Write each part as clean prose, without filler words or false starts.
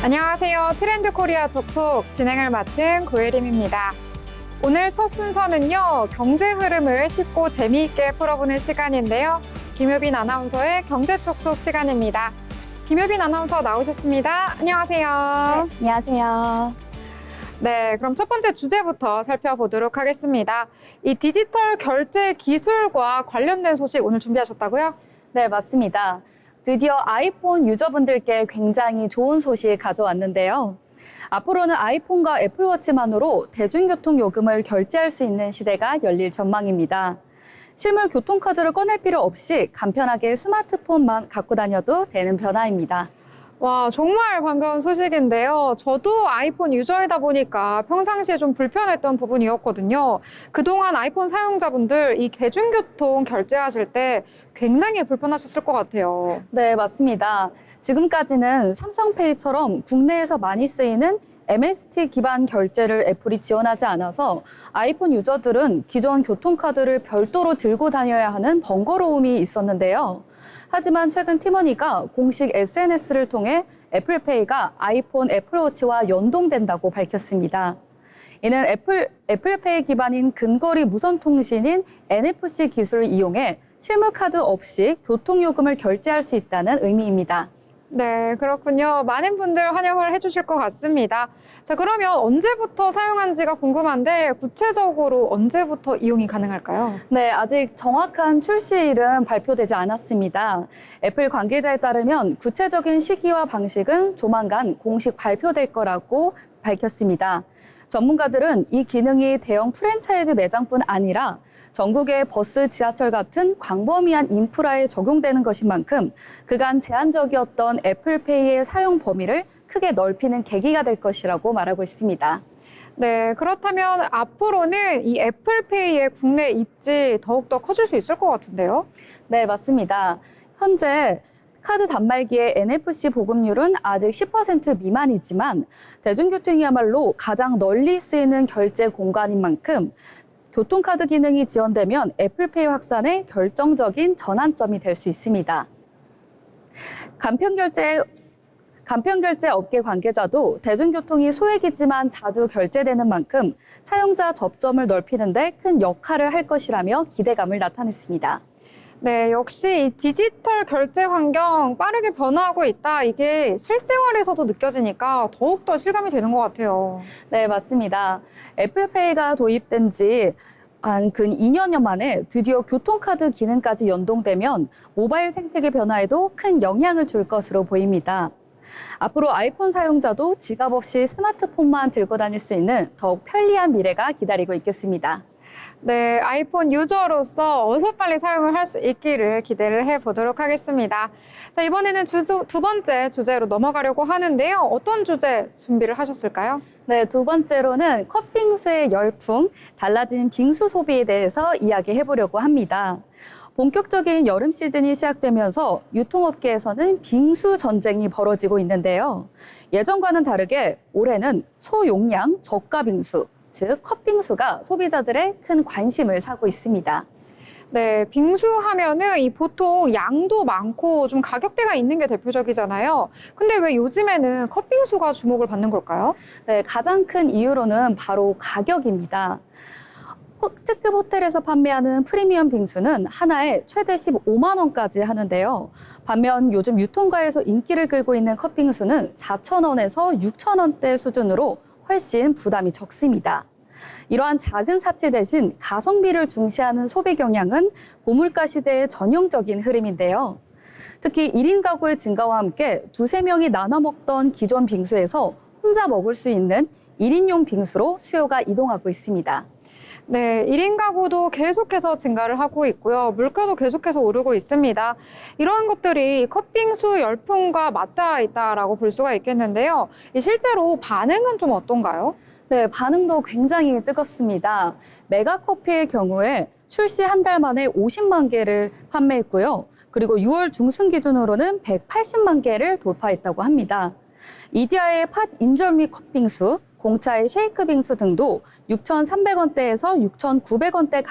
안녕하세요. 트렌드 코리아 톡톡 진행을 맡은 구혜림입니다. 오늘 첫 순서는요, 경제 흐름을 쉽고 재미있게 풀어보는 시간인데요. 김효빈 아나운서의 경제 톡톡 시간입니다. 김효빈 아나운서 나오셨습니다. 안녕하세요. 네, 안녕하세요. 네, 그럼 첫 번째 주제부터 살펴보도록 하겠습니다. 이 디지털 결제 기술과 관련된 소식 오늘 준비하셨다고요? 네, 맞습니다. 드디어 아이폰 유저분들께 굉장히 좋은 소식 가져왔는데요. 앞으로는 아이폰과 애플워치만으로 대중교통 요금을 결제할 수 있는 시대가 열릴 전망입니다. 실물 교통카드를 꺼낼 필요 없이 간편하게 스마트폰만 갖고 다녀도 되는 변화입니다. 와, 정말 반가운 소식인데요. 저도 아이폰 유저이다 보니까 평상시에 좀 불편했던 부분이었거든요. 그동안 아이폰 사용자분들 이 대중교통 결제하실 때 굉장히 불편하셨을 것 같아요. 네, 맞습니다. 지금까지는 삼성페이처럼 국내에서 많이 쓰이는 MST 기반 결제를 애플이 지원하지 않아서 아이폰 유저들은 기존 교통카드를 별도로 들고 다녀야 하는 번거로움이 있었는데요. 하지만 최근 티머니가 공식 SNS를 통해 애플페이가 아이폰 애플워치와 연동된다고 밝혔습니다. 이는 애플페이 기반인 근거리 무선통신인 NFC 기술을 이용해 실물카드 없이 교통요금을 결제할 수 있다는 의미입니다. 네, 그렇군요. 많은 분들 환영을 해주실 것 같습니다. 자, 그러면 언제부터 사용한지가 궁금한데 구체적으로 언제부터 이용이 가능할까요? 네, 아직 정확한 출시일은 발표되지 않았습니다. 애플 관계자에 따르면 구체적인 시기와 방식은 조만간 공식 발표될 거라고 밝혔습니다. 전문가들은 이 기능이 대형 프랜차이즈 매장뿐 아니라 전국의 버스, 지하철 같은 광범위한 인프라에 적용되는 것인 만큼 그간 제한적이었던 애플페이의 사용 범위를 크게 넓히는 계기가 될 것이라고 말하고 있습니다. 네, 그렇다면 앞으로는 이 애플페이의 국내 입지 더욱더 커질 수 있을 것 같은데요? 네, 맞습니다. 현재 카드 단말기의 NFC 보급률은 아직 10% 미만이지만 대중교통이야말로 가장 널리 쓰이는 결제 공간인 만큼 교통카드 기능이 지원되면 애플페이 확산의 결정적인 전환점이 될 수 있습니다. 간편결제 업계 관계자도 대중교통이 소액이지만 자주 결제되는 만큼 사용자 접점을 넓히는 데 큰 역할을 할 것이라며 기대감을 나타냈습니다. 네, 역시 이 디지털 결제 환경 빠르게 변화하고 있다. 이게 실생활에서도 느껴지니까 더욱더 실감이 되는 것 같아요. 네, 맞습니다. 애플페이가 도입된 지 한 근 2년여 만에 드디어 교통카드 기능까지 연동되면 모바일 생태계 변화에도 큰 영향을 줄 것으로 보입니다. 앞으로 아이폰 사용자도 지갑 없이 스마트폰만 들고 다닐 수 있는 더욱 편리한 미래가 기다리고 있겠습니다. 네, 아이폰 유저로서 어서 빨리 사용을 할 수 있기를 기대를 해보도록 하겠습니다. 자, 이번에는 두 번째 주제로 넘어가려고 하는데요. 어떤 주제 준비를 하셨을까요? 네, 두 번째로는 컵빙수의 열풍, 달라진 빙수 소비에 대해서 이야기해 보려고 합니다. 본격적인 여름 시즌이 시작되면서 유통업계에서는 빙수 전쟁이 벌어지고 있는데요. 예전과는 다르게 올해는 소용량 저가 빙수, 즉 컵빙수가 소비자들의 큰 관심을 사고 있습니다. 네, 빙수 하면은 이 보통 양도 많고 좀 가격대가 있는 게 대표적이잖아요. 근데 왜 요즘에는 컵빙수가 주목을 받는 걸까요? 네, 가장 큰 이유로는 바로 가격입니다. 특급 호텔에서 판매하는 프리미엄 빙수는 하나에 최대 15만 원까지 하는데요. 반면 요즘 유통가에서 인기를 끌고 있는 컵빙수는 4천 원에서 6천 원대 수준으로 훨씬 부담이 적습니다. 이러한 작은 사치 대신 가성비를 중시하는 소비 경향은 고물가 시대의 전형적인 흐름인데요. 특히 1인 가구의 증가와 함께 두세 명이 나눠 먹던 기존 빙수에서 혼자 먹을 수 있는 1인용 빙수로 수요가 이동하고 있습니다. 네, 1인 가구도 계속해서 증가를 하고 있고요. 물가도 계속해서 오르고 있습니다. 이런 것들이 컵빙수 열풍과 맞닿아 있다라고 볼 수가 있겠는데요. 실제로 반응은 좀 어떤가요? 네, 반응도 굉장히 뜨겁습니다. 메가커피의 경우에 출시 한 달 만에 50만 개를 판매했고요. 그리고 6월 중순 기준으로는 180만 개를 돌파했다고 합니다. 이디야의 팥 인절미 컵빙수, 공차의 쉐이크 빙수 등도 6,300원대에서 6,900원대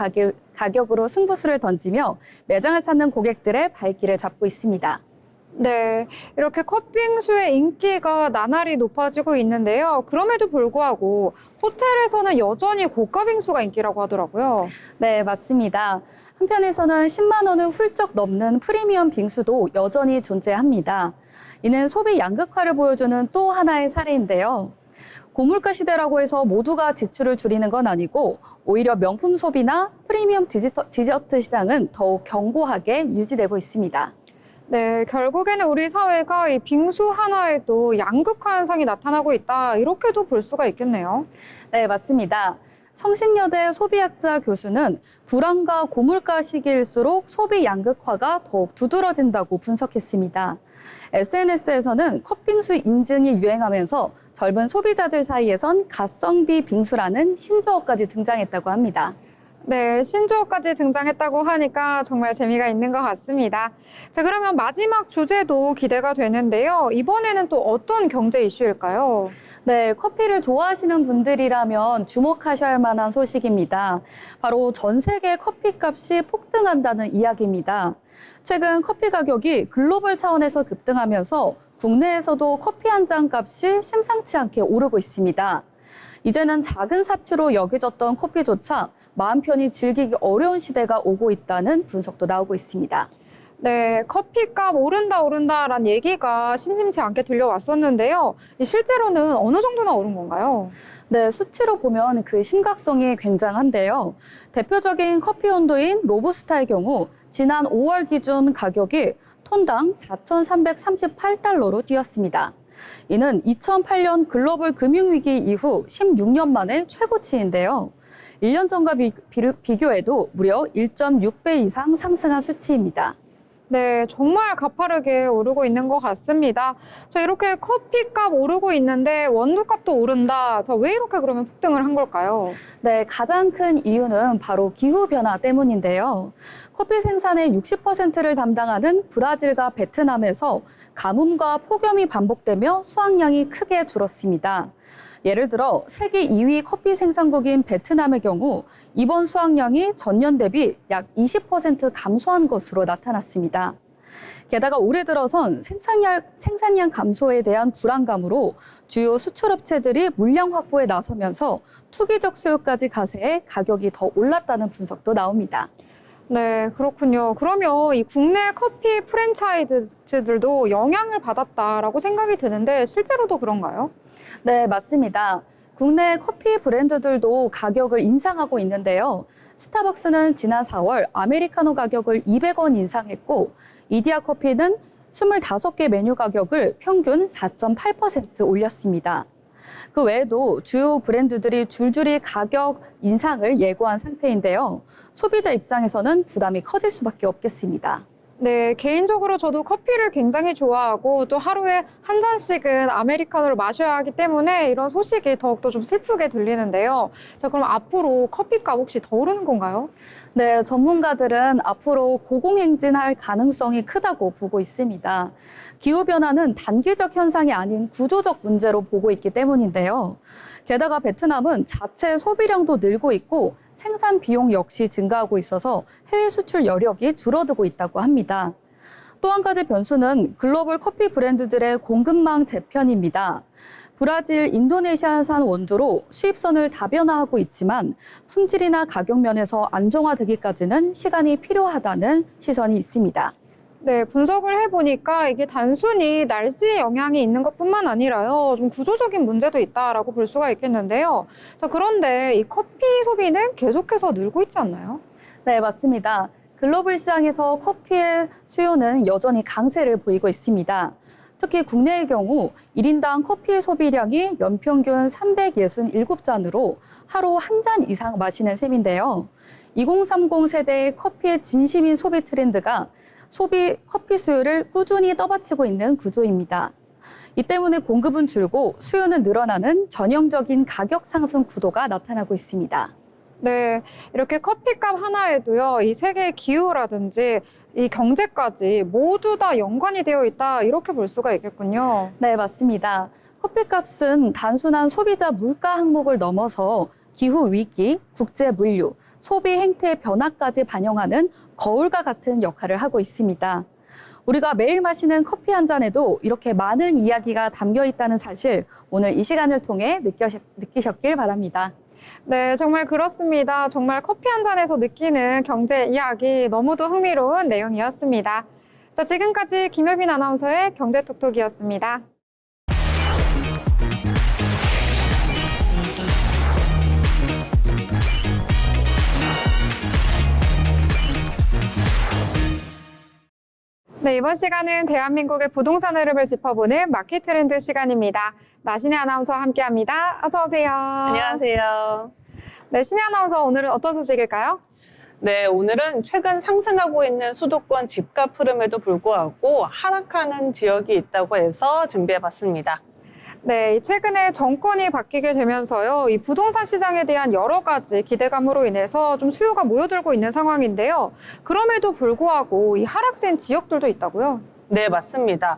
가격으로 승부수를 던지며 매장을 찾는 고객들의 발길을 잡고 있습니다. 네, 이렇게 컵빙수의 인기가 나날이 높아지고 있는데요. 그럼에도 불구하고 호텔에서는 여전히 고가 빙수가 인기라고 하더라고요. 네, 맞습니다. 한편에서는 10만 원을 훌쩍 넘는 프리미엄 빙수도 여전히 존재합니다. 이는 소비 양극화를 보여주는 또 하나의 사례인데요. 고물가 시대라고 해서 모두가 지출을 줄이는 건 아니고 오히려 명품 소비나 프리미엄 디저트 시장은 더욱 견고하게 유지되고 있습니다. 네, 결국에는 우리 사회가 이 빙수 하나에도 양극화 현상이 나타나고 있다. 이렇게도 볼 수가 있겠네요. 네, 맞습니다. 성신여대 소비학자 교수는 불황과 고물가 시기일수록 소비 양극화가 더욱 두드러진다고 분석했습니다. SNS에서는 컵빙수 인증이 유행하면서 젊은 소비자들 사이에선 가성비 빙수라는 신조어까지 등장했다고 합니다. 네, 신조어까지 등장했다고 하니까 정말 재미가 있는 것 같습니다. 자, 그러면 마지막 주제도 기대가 되는데요. 이번에는 또 어떤 경제 이슈일까요? 네, 커피를 좋아하시는 분들이라면 주목하셔야 할 만한 소식입니다. 바로 전 세계 커피값이 폭등한다는 이야기입니다. 최근 커피 가격이 글로벌 차원에서 급등하면서 국내에서도 커피 한 잔 값이 심상치 않게 오르고 있습니다. 이제는 작은 사치로 여겨졌던 커피조차 마음 편히 즐기기 어려운 시대가 오고 있다는 분석도 나오고 있습니다. 네, 커피값 오른다라는 얘기가 심심치 않게 들려왔었는데요. 실제로는 어느 정도나 오른 건가요? 네, 수치로 보면 그 심각성이 굉장한데요. 대표적인 커피 원두인 로부스타의 경우 지난 5월 기준 가격이 톤당 4,338달러로 뛰었습니다. 이는 2008년 글로벌 금융위기 이후 16년 만의 최고치인데요. 1년 전과 비교해도 무려 1.6배 이상 상승한 수치입니다. 네, 정말 가파르게 오르고 있는 것 같습니다. 자, 이렇게 커피값 오르고 있는데 원두값도 오른다. 자, 왜 이렇게 그러면 폭등을 한 걸까요? 네, 가장 큰 이유는 바로 기후변화 때문인데요. 커피 생산의 60%를 담당하는 브라질과 베트남에서 가뭄과 폭염이 반복되며 수확량이 크게 줄었습니다. 예를 들어 세계 2위 커피 생산국인 베트남의 경우 이번 수확량이 전년 대비 약 20% 감소한 것으로 나타났습니다. 게다가 올해 들어선 생산량 감소에 대한 불안감으로 주요 수출업체들이 물량 확보에 나서면서 투기적 수요까지 가세해 가격이 더 올랐다는 분석도 나옵니다. 네, 그렇군요. 그러면 이 국내 커피 프랜차이즈들도 영향을 받았다라고 생각이 드는데 실제로도 그런가요? 네, 맞습니다. 국내 커피 브랜드들도 가격을 인상하고 있는데요. 스타벅스는 지난 4월 아메리카노 가격을 200원 인상했고, 이디야 커피는 25개 메뉴 가격을 평균 4.8% 올렸습니다. 그 외에도 주요 브랜드들이 줄줄이 가격 인상을 예고한 상태인데요. 소비자 입장에서는 부담이 커질 수밖에 없겠습니다. 네, 개인적으로 저도 커피를 굉장히 좋아하고 또 하루에 한 잔씩은 아메리카노를 마셔야 하기 때문에 이런 소식이 더욱더 좀 슬프게 들리는데요. 자, 그럼 앞으로 커피값 혹시 더 오르는 건가요? 네, 전문가들은 앞으로 고공행진할 가능성이 크다고 보고 있습니다. 기후변화는 단기적 현상이 아닌 구조적 문제로 보고 있기 때문인데요. 게다가 베트남은 자체 소비량도 늘고 있고 생산 비용 역시 증가하고 있어서 해외 수출 여력이 줄어들고 있다고 합니다. 또 한 가지 변수는 글로벌 커피 브랜드들의 공급망 재편입니다. 브라질, 인도네시아산 원두로 수입선을 다변화하고 있지만 품질이나 가격 면에서 안정화되기까지는 시간이 필요하다는 시선이 있습니다. 네, 분석을 해보니까 이게 단순히 날씨의 영향이 있는 것뿐만 아니라요, 좀 구조적인 문제도 있다라고 볼 수가 있겠는데요. 자, 그런데 이 커피 소비는 계속해서 늘고 있지 않나요? 네, 맞습니다. 글로벌 시장에서 커피의 수요는 여전히 강세를 보이고 있습니다. 특히 국내의 경우 1인당 커피 소비량이 연평균 367잔으로 하루 한 잔 이상 마시는 셈인데요. 2030 세대의 커피의 진심인 소비 트렌드가 커피 수요를 꾸준히 떠받치고 있는 구조입니다. 이 때문에 공급은 줄고 수요는 늘어나는 전형적인 가격 상승 구도가 나타나고 있습니다. 네, 이렇게 커피값 하나에도요, 이 세계 기후라든지 이 경제까지 모두 다 연관이 되어 있다, 이렇게 볼 수가 있겠군요. 네, 맞습니다. 커피값은 단순한 소비자 물가 항목을 넘어서 기후 위기, 국제 물류, 소비 행태의 변화까지 반영하는 거울과 같은 역할을 하고 있습니다. 우리가 매일 마시는 커피 한 잔에도 이렇게 많은 이야기가 담겨 있다는 사실, 오늘 이 시간을 통해 느끼셨길 바랍니다. 네, 정말 그렇습니다. 정말 커피 한 잔에서 느끼는 경제 이야기 너무도 흥미로운 내용이었습니다. 자, 지금까지 김효빈 아나운서의 경제톡톡이었습니다. 네, 이번 시간은 대한민국의 부동산 흐름을 짚어보는 마켓 트렌드 시간입니다. 나신혜 아나운서와 함께합니다. 어서 오세요. 안녕하세요. 네, 신혜 아나운서 오늘은 어떤 소식일까요? 네, 오늘은 최근 상승하고 있는 수도권 집값 흐름에도 불구하고 하락하는 지역이 있다고 해서 준비해봤습니다. 네, 최근에 정권이 바뀌게 되면서요, 이 부동산 시장에 대한 여러 가지 기대감으로 인해서 좀 수요가 모여들고 있는 상황인데요. 그럼에도 불구하고 이 하락세인 지역들도 있다고요? 네, 맞습니다.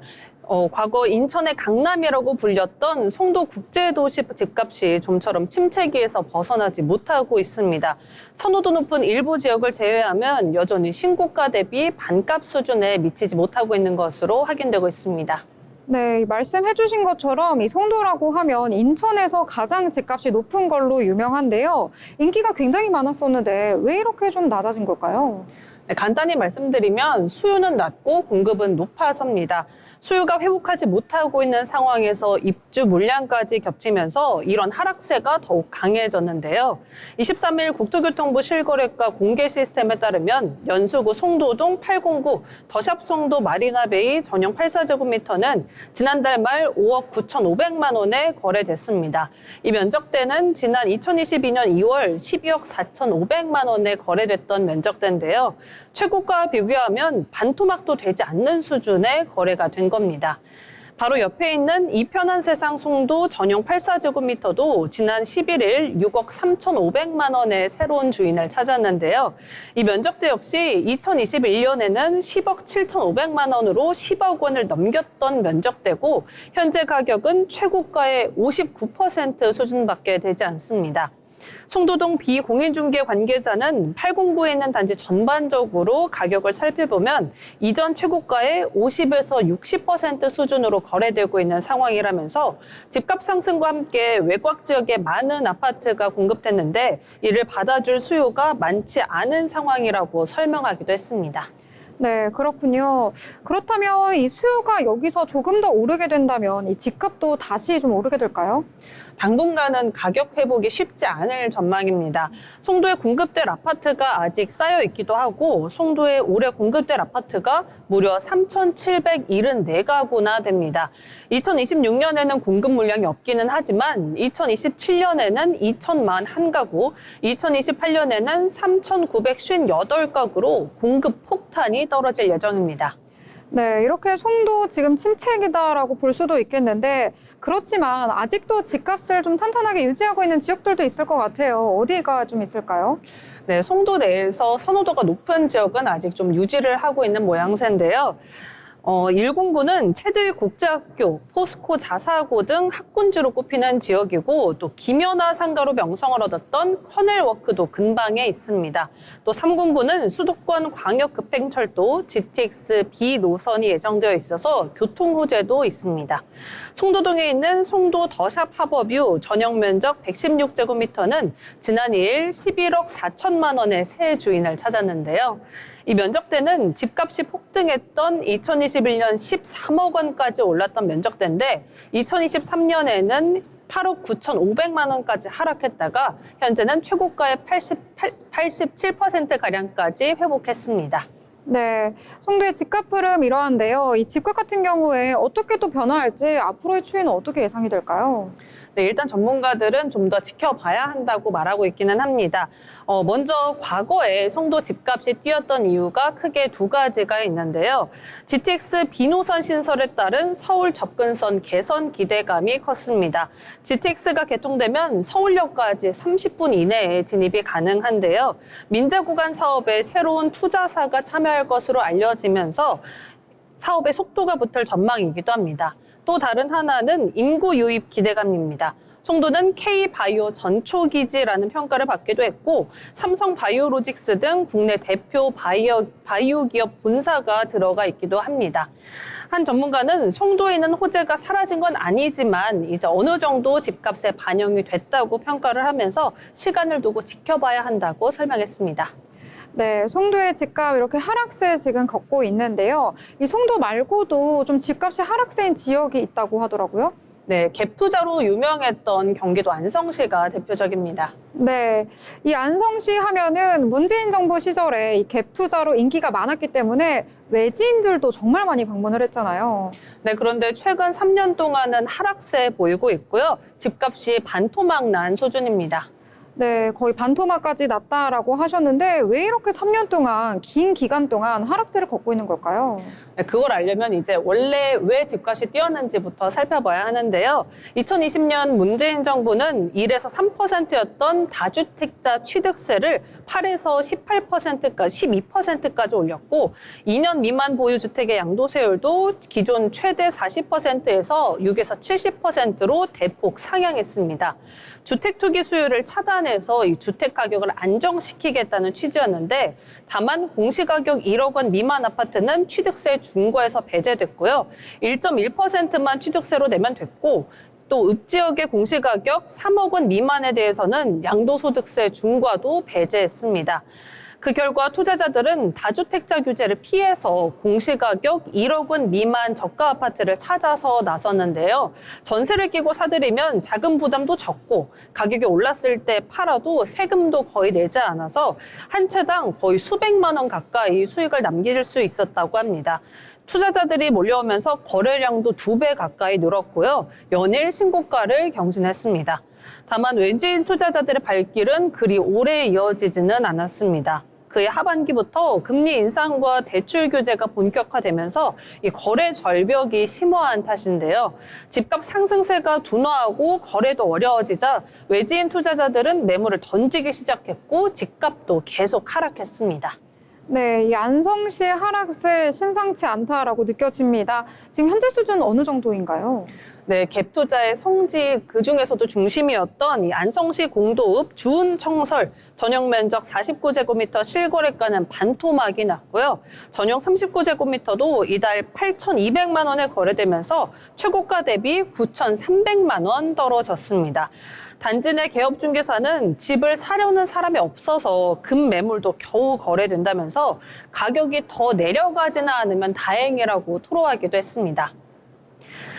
과거 인천의 강남이라고 불렸던 송도 국제도시 집값이 좀처럼 침체기에서 벗어나지 못하고 있습니다. 선호도 높은 일부 지역을 제외하면 여전히 신고가 대비 반값 수준에 미치지 못하고 있는 것으로 확인되고 있습니다. 네, 말씀해 주신 것처럼 이 송도라고 하면 인천에서 가장 집값이 높은 걸로 유명한데요. 인기가 굉장히 많았었는데 왜 이렇게 좀 낮아진 걸까요? 네, 간단히 말씀드리면 수요는 낮고 공급은 높아서입니다. 수요가 회복하지 못하고 있는 상황에서 입주 물량까지 겹치면서 이런 하락세가 더욱 강해졌는데요. 23일 국토교통부 실거래가 공개 시스템에 따르면 연수구 송도동 809, 더샵 송도 마리나베이 전용 84제곱미터는 지난달 말 5억 9,500만 원에 거래됐습니다. 이 면적대는 지난 2022년 2월 12억 4,500만 원에 거래됐던 면적대인데요. 최고가와 비교하면 반토막도 되지 않는 수준의 거래가 된 겁니다. 바로 옆에 있는 이편한 세상 송도 전용 84제곱미터도 지난 11일 6억 3,500만 원의 새로운 주인을 찾았는데요. 이 면적대 역시 2021년에는 10억 7,500만 원으로 10억 원을 넘겼던 면적대고 현재 가격은 최고가의 59% 수준밖에 되지 않습니다. 송도동 비공인중개 관계자는 809에 있는 단지 전반적으로 가격을 살펴보면 이전 최고가의 50에서 60% 수준으로 거래되고 있는 상황이라면서 집값 상승과 함께 외곽 지역에 많은 아파트가 공급됐는데 이를 받아줄 수요가 많지 않은 상황이라고 설명하기도 했습니다. 네, 그렇군요. 그렇다면 이 수요가 여기서 조금 더 오르게 된다면 이 집값도 다시 좀 오르게 될까요? 당분간은 가격 회복이 쉽지 않을 전망입니다. 송도에 공급될 아파트가 아직 쌓여 있기도 하고 송도에 올해 공급될 아파트가 무려 3,774가구나 됩니다. 2026년에는 공급 물량이 없기는 하지만 2027년에는 2,041가구, 2028년에는 3,958가구로 공급 폭탄이 떨어질 예정입니다. 네, 이렇게 송도 지금 침체기다라고 볼 수도 있겠는데 그렇지만 아직도 집값을 좀 탄탄하게 유지하고 있는 지역들도 있을 것 같아요. 어디가 좀 있을까요? 네, 송도 내에서 선호도가 높은 지역은 아직 좀 유지를 하고 있는 모양새인데요. 109는 체들 국제학교, 포스코 자사고 등 학군지로 꼽히는 지역이고 또 김연아 상가로 명성을 얻었던 커넬워크도 근방에 있습니다. 또 309는 수도권 광역급행철도 GTX B 노선이 예정되어 있어서 교통 호재도 있습니다. 송도동에 있는 송도 더샵 하버뷰 전용 면적 116제곱미터는 지난 2일 11억 4천만 원의 새 주인을 찾았는데요. 이 면적대는 집값이 폭등했던 2021년 13억 원까지 올랐던 면적대인데 2023년에는 8억 9,500만 원까지 하락했다가 현재는 최고가의 87%가량까지 회복했습니다. 네, 송도의 집값 흐름 이러한데요. 이 집값 같은 경우에 어떻게 또 변화할지 앞으로의 추이는 어떻게 예상이 될까요? 네, 일단 전문가들은 좀 더 지켜봐야 한다고 말하고 있기는 합니다. 먼저 과거에 송도 집값이 뛰었던 이유가 크게 두 가지가 있는데요. GTX B노선 신설에 따른 서울 접근선 개선 기대감이 컸습니다. GTX가 개통되면 서울역까지 30분 이내에 진입이 가능한데요. 민자 구간 사업에 새로운 투자사가 참여할 것으로 알려지면서 사업의 속도가 붙을 전망이기도 합니다. 또 다른 하나는 인구 유입 기대감입니다. 송도는 K바이오 전초기지라는 평가를 받기도 했고 삼성바이오로직스 등 국내 대표 바이오 기업 본사가 들어가 있기도 합니다. 한 전문가는 송도에 있는 호재가 사라진 건 아니지만 이제 어느 정도 집값에 반영이 됐다고 평가를 하면서 시간을 두고 지켜봐야 한다고 설명했습니다. 네, 송도의 집값 이렇게 하락세 지금 겪고 있는데요. 이 송도 말고도 좀 집값이 하락세인 지역이 있다고 하더라고요. 네, 갭 투자로 유명했던 경기도 안성시가 대표적입니다. 네, 이 안성시 하면은 문재인 정부 시절에 이 갭 투자로 인기가 많았기 때문에 외지인들도 정말 많이 방문을 했잖아요. 네, 그런데 최근 3년 동안은 하락세 보이고 있고요. 집값이 반토막 난 수준입니다. 네, 거의 반토막까지 났다라고 하셨는데 왜 이렇게 3년 동안, 긴 기간 동안 하락세를 겪고 있는 걸까요? 네, 그걸 알려면 이제 원래 왜 집값이 뛰었는지부터 살펴봐야 하는데요. 2020년 문재인 정부는 1에서 3%였던 다주택자 취득세를 8에서 18%까지, 12%까지 올렸고 2년 미만 보유주택의 양도세율도 기존 최대 40%에서 6에서 70%로 대폭 상향했습니다. 주택 투기 수요를 차단해서 이 주택 가격을 안정시키겠다는 취지였는데 다만 공시가격 1억 원 미만 아파트는 취득세 중과에서 배제됐고요. 1.1%만 취득세로 내면 됐고 또 읍지역의 공시가격 3억 원 미만에 대해서는 양도소득세 중과도 배제했습니다. 그 결과 투자자들은 다주택자 규제를 피해서 공시가격 1억 원 미만 저가 아파트를 찾아서 나섰는데요. 전세를 끼고 사들이면 자금 부담도 적고 가격이 올랐을 때 팔아도 세금도 거의 내지 않아서 한 채당 거의 수백만 원 가까이 수익을 남길 수 있었다고 합니다. 투자자들이 몰려오면서 거래량도 2배 가까이 늘었고요. 연일 신고가를 경신했습니다. 다만 외지인 투자자들의 발길은 그리 오래 이어지지는 않았습니다. 그해 하반기부터 금리 인상과 대출 규제가 본격화되면서 이 거래 절벽이 심화한 탓인데요. 집값 상승세가 둔화하고 거래도 어려워지자 외지인 투자자들은 매물을 던지기 시작했고 집값도 계속 하락했습니다. 네, 이 안성시의 하락세 심상치 않다라고 느껴집니다. 지금 현재 수준 어느 정도인가요? 네, 갭 투자의 성지 그중에서도 중심이었던 이 안성시 공도읍 주은청설 전용 면적 49제곱미터 실거래가는 반토막이 났고요. 전용 39제곱미터도 이달 8,200만 원에 거래되면서 최고가 대비 9,300만 원 떨어졌습니다. 단지 내 개업중개사는 집을 사려는 사람이 없어서 급매물도 겨우 거래된다면서 가격이 더 내려가지는 않으면 다행이라고 토로하기도 했습니다.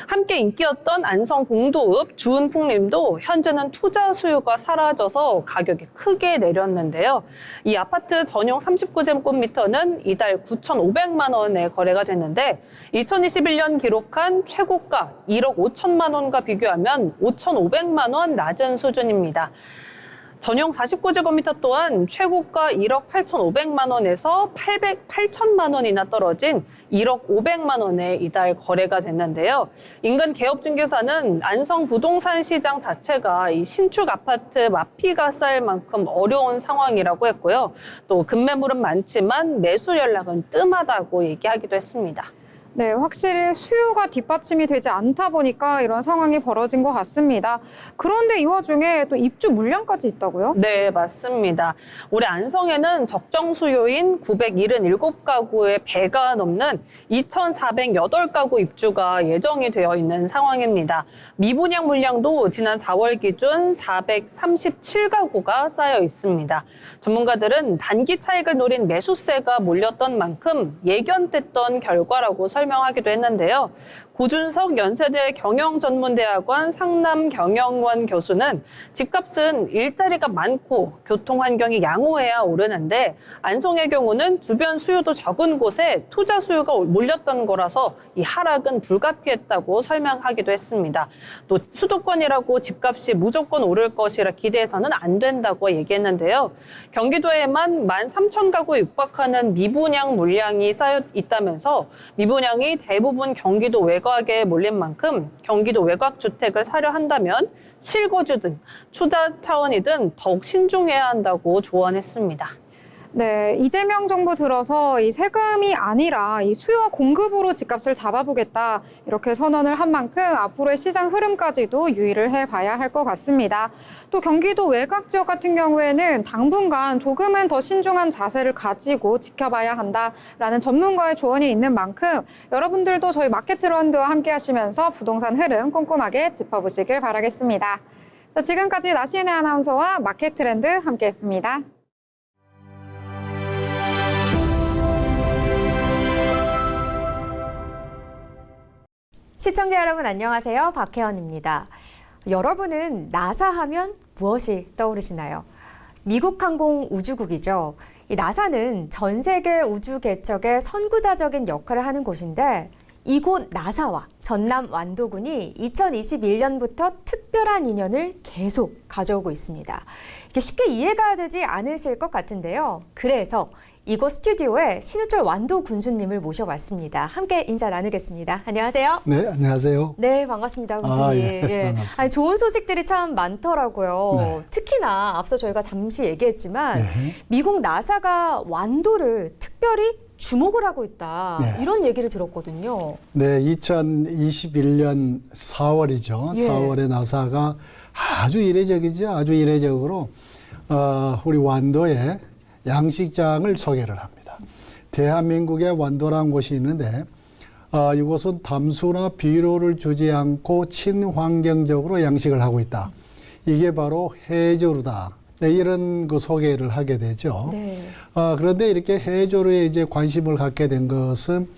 함께 인기였던 안성 공도읍 주은풍림도 현재는 투자 수요가 사라져서 가격이 크게 내렸는데요. 이 아파트 전용 39제곱미터는 이달 9,500만 원에 거래가 됐는데 2021년 기록한 최고가 1억 5천만 원과 비교하면 5,500만 원 낮은 수준입니다. 전용 49제곱미터 또한 최고가 1억 8,500만 원에서 8천만 원이나 떨어진 1억 500만 원에 이달 거래가 됐는데요. 인근 개업중개사는 안성 부동산 시장 자체가 이 신축 아파트 마피가 쌓일 만큼 어려운 상황이라고 했고요. 또 급매물은 많지만 매수 연락은 뜸하다고 얘기하기도 했습니다. 네, 확실히 수요가 뒷받침이 되지 않다 보니까 이런 상황이 벌어진 것 같습니다. 그런데 이 와중에 또 입주 물량까지 있다고요? 네, 맞습니다. 올해 안성에는 적정 수요인 977가구의 배가 넘는 2,408가구 입주가 예정이 되어 있는 상황입니다. 미분양 물량도 지난 4월 기준 437가구가 쌓여 있습니다. 전문가들은 단기 차익을 노린 매수세가 몰렸던 만큼 예견됐던 결과라고 설명하기도 했는데요. 고준석 연세대 경영전문대학원 상남경영원 교수는 집값은 일자리가 많고 교통 환경이 양호해야 오르는데 안성의 경우는 주변 수요도 적은 곳에 투자 수요가 몰렸던 거라서 이 하락은 불가피했다고 설명하기도 했습니다. 또 수도권이라고 집값이 무조건 오를 것이라 기대해서는 안 된다고 얘기했는데요. 경기도에만 13,000가구 육박하는 미분양 물량이 쌓여 있다면서 미분양이 대부분 경기도 외곽에 몰린 만큼 경기도 외곽 주택을 사려 한다면 실거주든 투자 차원이든 더욱 신중해야 한다고 조언했습니다. 네, 이재명 정부 들어서 이 세금이 아니라 이 수요와 공급으로 집값을 잡아보겠다 이렇게 선언을 한 만큼 앞으로의 시장 흐름까지도 유의를 해봐야 할 것 같습니다. 또 경기도 외곽 지역 같은 경우에는 당분간 조금은 더 신중한 자세를 가지고 지켜봐야 한다라는 전문가의 조언이 있는 만큼 여러분들도 저희 마켓트렌드와 함께 하시면서 부동산 흐름 꼼꼼하게 짚어보시길 바라겠습니다. 자, 지금까지 나시은의 아나운서와 마켓트렌드 함께했습니다. 시청자 여러분 안녕하세요. 박혜원입니다. 여러분은 나사 하면 무엇이 떠오르시나요? 미국 항공 우주국이죠. 이 나사는 전 세계 우주 개척의 선구자적인 역할을 하는 곳인데 이곳 나사와 전남 완도군이 2021년부터 특별한 인연을 계속 가져오고 있습니다. 이게 쉽게 이해가 되지 않으실 것 같은데요. 그래서 이곳 스튜디오에 신우철 완도 군수님을 모셔봤습니다. 함께 인사 나누겠습니다. 안녕하세요. 네, 안녕하세요. 네, 반갑습니다, 군수님. 예, 반갑습니다. 아니, 좋은 소식들이 참 많더라고요. 네. 특히나 앞서 저희가 잠시 얘기했지만 네. 미국 나사가 완도를 특별히 주목을 하고 있다. 네. 이런 얘기를 들었거든요. 네, 2021년 4월이죠. 예. 4월에 나사가 아주 이례적이죠. 아주 이례적으로 우리 완도에 양식장을 소개를 합니다. 대한민국에 완도라는 곳이 있는데 이곳은 담수나 비료를 주지 않고 친환경적으로 양식을 하고 있다. 이게 바로 해조류다. 네, 이런 그 소개를 하게 되죠. 네. 그런데 이렇게 해조류에 이제 관심을 갖게 된 것은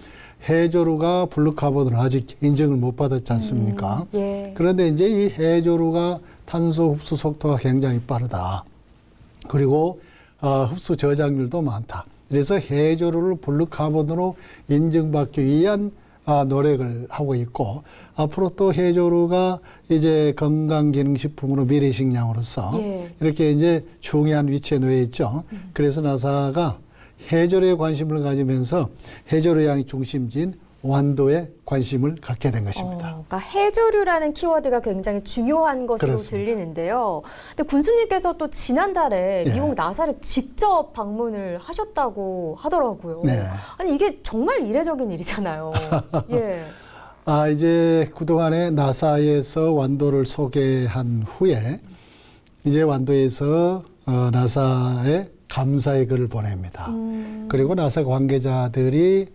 해조류가 블루카본을 아직 인정을 못 받았지 않습니까? 예. 그런데 이제 이 해조류가 탄소 흡수 속도가 굉장히 빠르다. 그리고 흡수 저장률도 많다. 그래서 해조류를 블루카본으로 인증받기 위한 노력을 하고 있고 앞으로 또 해조류가 이제 건강기능식품으로 미래식량으로서 예. 이렇게 이제 중요한 위치에 놓여 있죠. 그래서 나사가 해조류에 관심을 가지면서 해조류 양의 중심지인 완도에 관심을 갖게 된 것입니다. 그러니까 해조류라는 키워드가 굉장히 중요한 것으로 그렇습니다. 들리는데요. 근데 군수님께서 또 지난달에 예. 미국 나사를 직접 방문을 하셨다고 하더라고요. 네. 아니 이게 정말 이례적인 일이잖아요. 예. 이제 그동안에 나사에서 완도를 소개한 후에 이제 완도에서 나사에 감사의 글을 보냅니다. 그리고 나사 관계자들이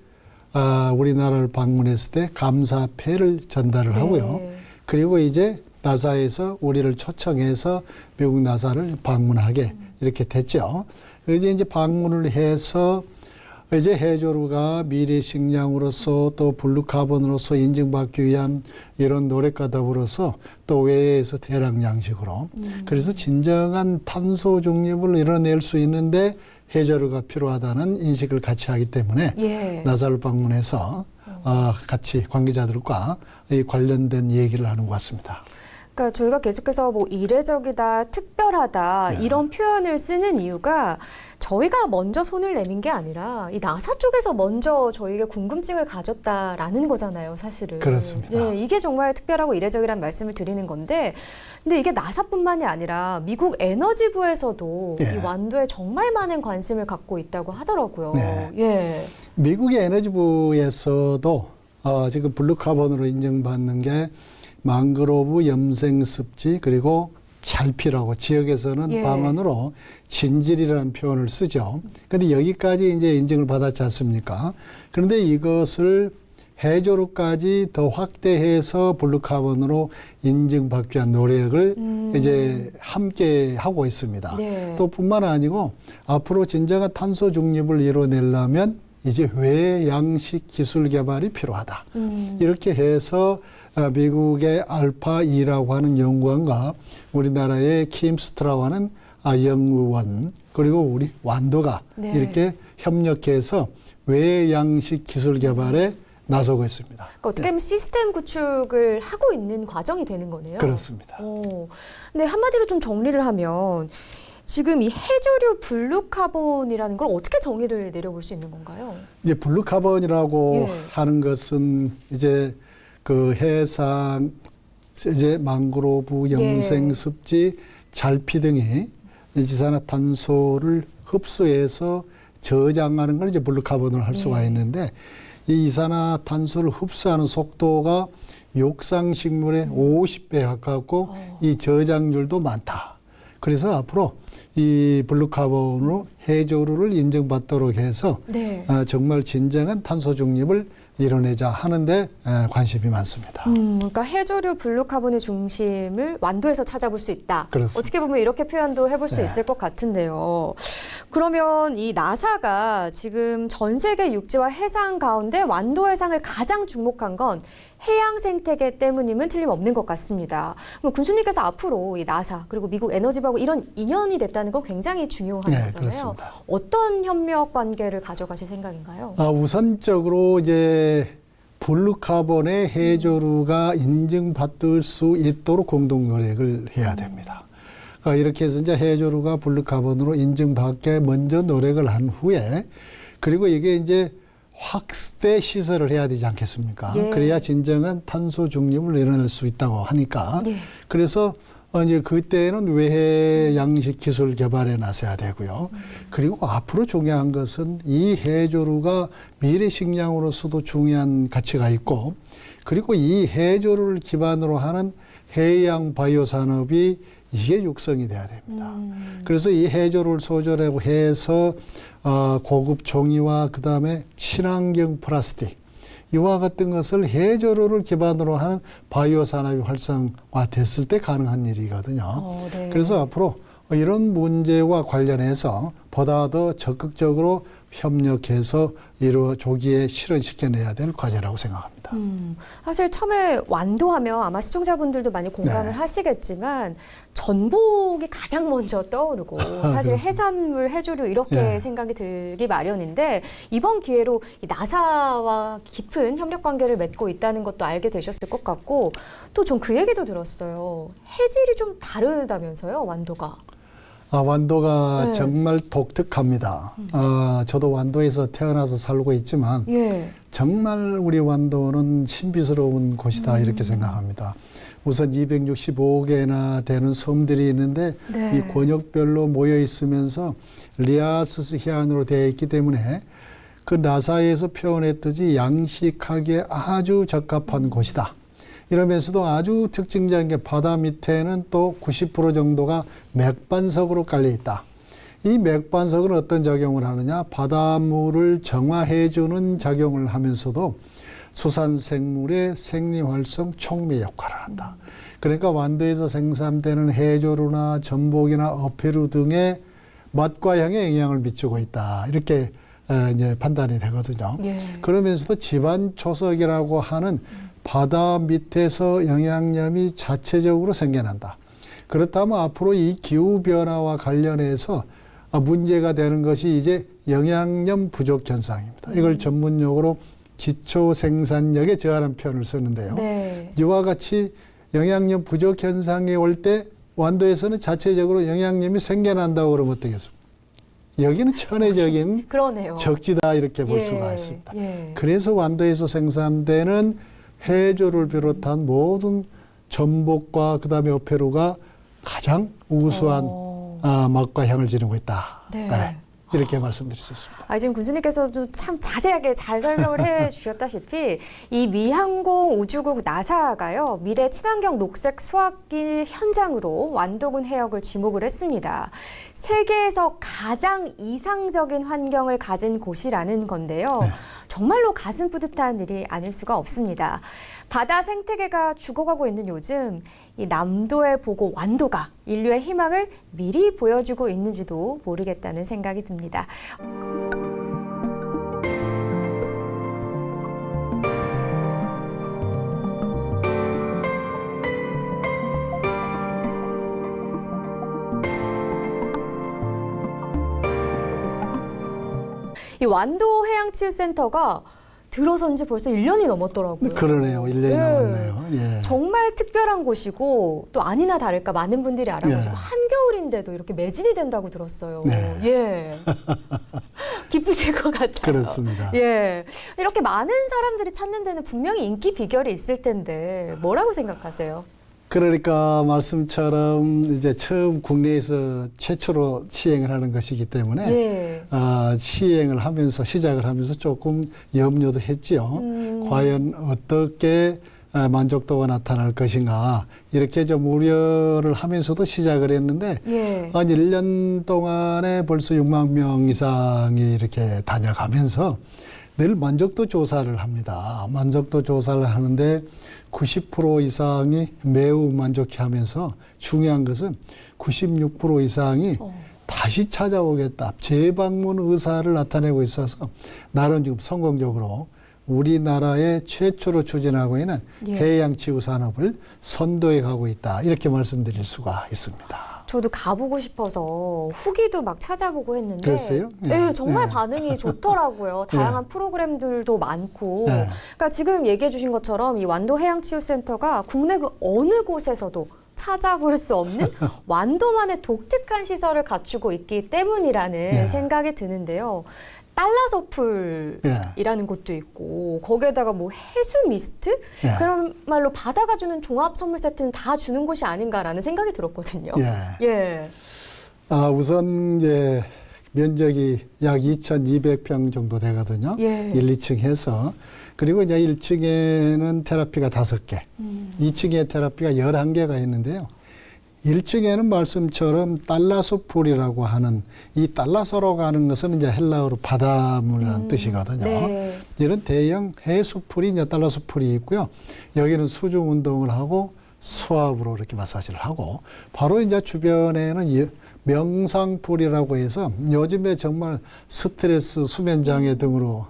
우리나라를 방문했을 때 감사패를 전달을 네. 하고요. 그리고 이제 나사에서 우리를 초청해서 미국 나사를 방문하게 이렇게 됐죠. 그래서 이제 방문을 해서 이제 해조류가 미래 식량으로서 또 블루카본으로서 인증받기 위한 이런 노력과 더불어서 또 외에서 대량 양식으로 그래서 진정한 탄소 중립을 이뤄낼 수 있는데 해조류가 필요하다는 인식을 같이 하기 때문에 예. 나사를 방문해서 같이 관계자들과 이 관련된 얘기를 하는 것 같습니다. 그러니까 저희가 계속해서 뭐 이례적이다, 특별하다 네. 이런 표현을 쓰는 이유가 저희가 먼저 손을 내민 게 아니라 이 나사 쪽에서 먼저 저희에게 궁금증을 가졌다라는 거잖아요, 사실은. 그렇습니다. 네, 이게 정말 특별하고 이례적이라는 말씀을 드리는 건데, 근데 이게 나사뿐만이 아니라 미국 에너지부에서도 예. 이 완도에 정말 많은 관심을 갖고 있다고 하더라고요. 네. 예. 미국의 에너지부에서도 지금 블루카본으로 인정받는 게 망그로브 염생습지 그리고 찰피라고 지역에서는 예. 방언으로 진질이라는 표현을 쓰죠. 그런데 여기까지 이제 인증을 받았지 않습니까? 그런데 이것을 해조류까지 더 확대해서 블루카본으로 인증받기 위한 노력을 이제 함께 하고 있습니다. 네. 또 뿐만 아니고 앞으로 진정한 탄소 중립을 이뤄내려면 이제 외양식 기술 개발이 필요하다. 이렇게 해서 미국의 알파2라고 하는 연구원과 우리나라의 킴스트라고 하는 연구원 그리고 우리 완도가 네. 이렇게 협력해서 외양식 기술 개발에 나서고 있습니다. 그러니까 어떻게 보면 시스템 구축을 하고 있는 과정이 되는 거네요. 그렇습니다. 근데 한마디로 좀 정리를 하면 지금 이 해조류 블루카본이라는 걸 어떻게 정의를 내려볼 수 있는 건가요? 이제 블루카본이라고 예. 하는 것은 이제 그 해상, 이제 망그로브, 염생습지, 잘피 등이 이산화탄소를 흡수해서 저장하는 걸 이제 블루카본을 할 수가 있는데 이 이산화탄소를 흡수하는 속도가 육상식물의 50배 가깝고 이 저장률도 많다. 그래서 앞으로 이 블루카본으로 해조류를 인정받도록 해서 네. 정말 진정한 탄소 중립을 이뤄내자 하는데 관심이 많습니다. 그러니까 해조류 블루카본의 중심을 완도에서 찾아볼 수 있다. 그렇습니다. 어떻게 보면 이렇게 표현도 해볼 수 네. 있을 것 같은데요. 그러면 이 나사가 지금 전 세계 육지와 해상 가운데 완도 해상을 가장 주목한 건 해양 생태계 때문임은 틀림없는 것 같습니다. 그럼 군수님께서 앞으로 이 나사 그리고 미국 에너지부하고 이런 인연이 됐다는 건 굉장히 중요한 네, 거잖아요. 그렇습니다. 어떤 협력 관계를 가져가실 생각인가요? 우선적으로 이제 블루카본의 해조류가 인증받을 수 있도록 공동 노력을 해야 됩니다. 이렇게 해서 이제 해조류가 블루카본으로 인증받게 먼저 노력을 한 후에 그리고 이게 이제 확대 시설을 해야 되지 않겠습니까? 예. 그래야 진정한 탄소 중립을 이뤄낼 수 있다고 하니까. 예. 그래서 이제 그때는 외해 양식 기술 개발에 나서야 되고요. 그리고 앞으로 중요한 것은 이 해조류가 미래 식량으로서도 중요한 가치가 있고, 그리고 이 해조류를 기반으로 하는 해양 바이오 산업이 이게 육성이 돼야 됩니다. 그래서 이 해조류를 소재로 해서 고급 종이와 그다음에 친환경 플라스틱 이와 같은 것을 해조류를 기반으로 하는 바이오 산업이 활성화됐을 때 가능한 일이거든요. 네. 그래서 앞으로 이런 문제와 관련해서 보다 더 적극적으로 협력해서 조기에 실현시켜내야 될 과제라고 생각합니다. 사실 처음에 완도하면 아마 시청자분들도 많이 공감을 네. 하시겠지만 전복이 가장 먼저 떠오르고 사실 해산물, 해조류 이렇게 네. 생각이 들기 마련인데 이번 기회로 이 나사와 깊은 협력 관계를 맺고 있다는 것도 알게 되셨을 것 같고 또 전 그 얘기도 들었어요. 해질이 좀 다르다면서요, 완도가. 완도가 네. 정말 독특합니다. 저도 완도에서 태어나서 살고 있지만 예. 정말 우리 완도는 신비스러운 곳이다 이렇게 생각합니다. 우선 265개나 되는 섬들이 있는데 네. 이 권역별로 모여 있으면서 리아스스 해안으로 되어 있기 때문에 그 나사에서 표현했듯이 양식하기에 아주 적합한 곳이다. 이러면서도 아주 특징적인 게 바다 밑에는 또 90% 정도가 맥반석으로 깔려 있다. 이 맥반석은 어떤 작용을 하느냐? 바닷물을 정화해주는 작용을 하면서도 수산생물의 생리활성 촉매 역할을 한다. 그러니까 완도에서 생산되는 해조류나 전복이나 어패류 등의 맛과 향에 영향을 미치고 있다. 이렇게 이제 판단이 되거든요. 예. 그러면서도 집안 초석이라고 하는 바다 밑에서 영양염이 자체적으로 생겨난다. 그렇다면 앞으로 이 기후변화와 관련해서 문제가 되는 것이 이제 영양염 부족 현상입니다. 이걸 전문용어로 기초생산력의 저하라는 표현을 쓰는데요. 네. 이와 같이 영양염 부족 현상이 올 때 완도에서는 자체적으로 영양염이 생겨난다고 그러면 어떻겠습니까? 여기는 천혜적인 그러네요. 적지다 이렇게 볼 예, 수가 있습니다. 예. 그래서 완도에서 생산되는 해조를 비롯한 모든 전복과 그다음에 어패류가 가장 우수한 맛과 향을 지니고 있다. 네. 이렇게 말씀드릴 수 있습니다. 지금 군수님께서도 참 자세하게 잘 설명을 해주셨다시피 이 미항공 우주국 나사가요 미래 친환경 녹색 수화기 현장으로 완도군 해역을 지목을 했습니다. 세계에서 가장 이상적인 환경을 가진 곳이라는 건데요. 네. 정말로 가슴 뿌듯한 일이 아닐 수가 없습니다. 바다 생태계가 죽어가고 있는 요즘 이 남도의 보고 완도가 인류의 희망을 미리 보여주고 있는지도 모르겠다는 생각이 듭니다. 이 완도 해양치유센터가 들어선 지 벌써 1년이 넘었더라고요. 그러네요. 1년이 넘었네요. 예. 정말 특별한 곳이고 또 아니나 다를까 많은 분들이 알아보시고 예. 한겨울인데도 이렇게 매진이 된다고 들었어요. 네. 예. 기쁘실 것 같아요. 그렇습니다. 예. 이렇게 많은 사람들이 찾는 데는 분명히 인기 비결이 있을 텐데 뭐라고 생각하세요? 그러니까 말씀처럼 이제 처음 국내에서 최초로 시행을 하는 것이기 때문에 예. 시행을 하면서 시작을 하면서 조금 염려도 했지요. 과연 어떻게 만족도가 나타날 것인가 이렇게 좀 우려를 하면서도 시작을 했는데 예. 한 1년 동안에 벌써 6만 명 이상이 이렇게 다녀가면서 늘 만족도 조사를 합니다. 만족도 조사를 하는데 90% 이상이 매우 만족해하면서 중요한 것은 96% 이상이 다시 찾아오겠다. 재방문 의사를 나타내고 있어서 나름 지금 성공적으로 우리나라의 최초로 추진하고 있는 예. 해양치유 산업을 선도해 가고 있다. 이렇게 말씀드릴 수가 있습니다. 저도 가보고 싶어서 후기도 막 찾아보고 했는데 그랬어요? 예. 네, 정말 예. 반응이 좋더라고요. 다양한 프로그램들도 많고. 예. 그러니까 지금 얘기해 주신 것처럼 이 완도 해양치유센터가 국내 그 어느 곳에서도 찾아볼 수 없는 완도만의 독특한 시설을 갖추고 있기 때문이라는 예. 생각이 드는데요. 달라서풀이라는 곳도 있고 거기에다가 뭐 해수 미스트? 예. 그런 말로 바다가 주는 종합 선물 세트는 다 주는 곳이 아닌가라는 생각이 들었거든요. 예. 예. 우선 이제 면적이 약 2,200평 정도 되거든요. 예. 1, 2층 해서. 그리고 이제 1층에는 테라피가 5개, 2층에 테라피가 11개가 있는데요. 1층에는 말씀처럼 달라소풀이라고 하는 이 달라소라고 하는 것은 이제 헬라어로 바닷물이라는 뜻이거든요. 네. 이런 대형 해수풀이 이제 달라소풀이 있고요. 여기는 수중 운동을 하고 수압으로 이렇게 마사지를 하고 바로 이제 주변에는 명상풀이라고 해서 요즘에 정말 스트레스, 수면 장애 등으로